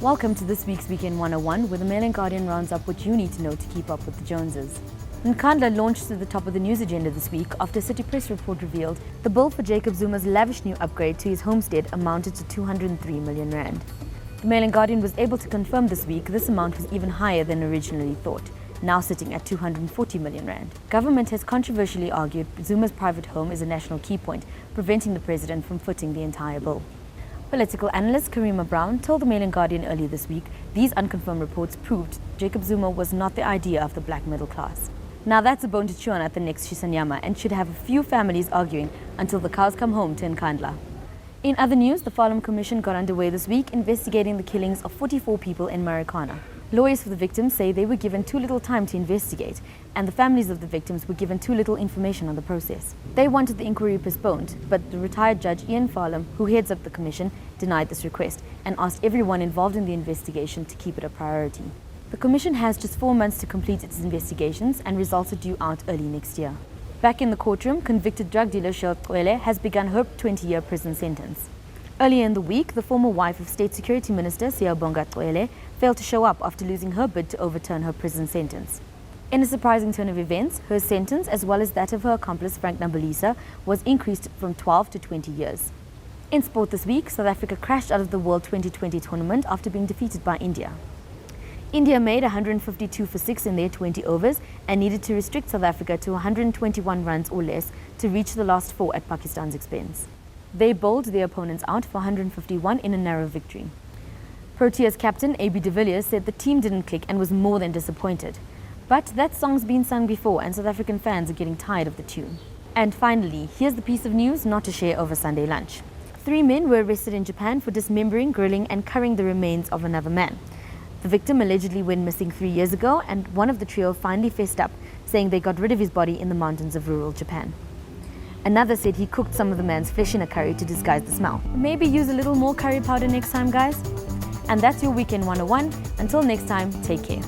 Welcome to this week's Weekend 101, where the Mail and Guardian rounds up what you need to know to keep up with the Joneses. Nkandla launched to the top of the news agenda this week after a City Press report revealed the bill for Jacob Zuma's lavish new upgrade to his homestead amounted to 203 million rand. The Mail and Guardian was able to confirm this week this amount was even higher than originally thought, now sitting at 240 million rand. Government has controversially argued Zuma's private home is a national key point, preventing the president from footing the entire bill. Political analyst Karima Brown told the Mail and Guardian earlier this week these unconfirmed reports proved Jacob Zuma was not the idea of the black middle class. Now that's a bone to chew on at the next Shisanyama and should have a few families arguing until the cows come home to Nkandla. In other news, the Farlam Commission got underway this week investigating the killings of 44 people in Marikana. Lawyers for the victims say they were given too little time to investigate, and the families of the victims were given too little information on the process. They wanted the inquiry postponed, but the retired judge Ian Farlam, who heads up the commission, denied this request and asked everyone involved in the investigation to keep it a priority. The commission has just 4 months to complete its investigations, and results are due out early next year. Back in the courtroom, convicted drug dealer Sheryl Cwele has begun her 20-year prison sentence. Earlier in the week, the former wife of State Security Minister Zuma Nkandla failed to show up after losing her bid to overturn her prison sentence. In a surprising turn of events, her sentence, as well as that of her accomplice Frank Nambalisa, was increased from 12 to 20 years. In sport this week, South Africa crashed out of the World 2020 tournament after being defeated by India. India made 152 for 6 in their 20 overs and needed to restrict South Africa to 121 runs or less to reach the last 4 at Pakistan's expense. They bowled their opponents out for 151 in a narrow victory. Proteas captain AB de Villiers said the team didn't click and was more than disappointed. But that song's been sung before and South African fans are getting tired of the tune. And finally, here's the piece of news not to share over Sunday lunch. 3 men were arrested in Japan for dismembering, grilling and currying the remains of another man. The victim allegedly went missing 3 years ago, and one of the trio finally fessed up, saying they got rid of his body in the mountains of rural Japan. Another said he cooked some of the man's flesh in a curry to disguise the smell. Maybe use a little more curry powder next time, guys. And that's your Weekend 101. Until next time, take care.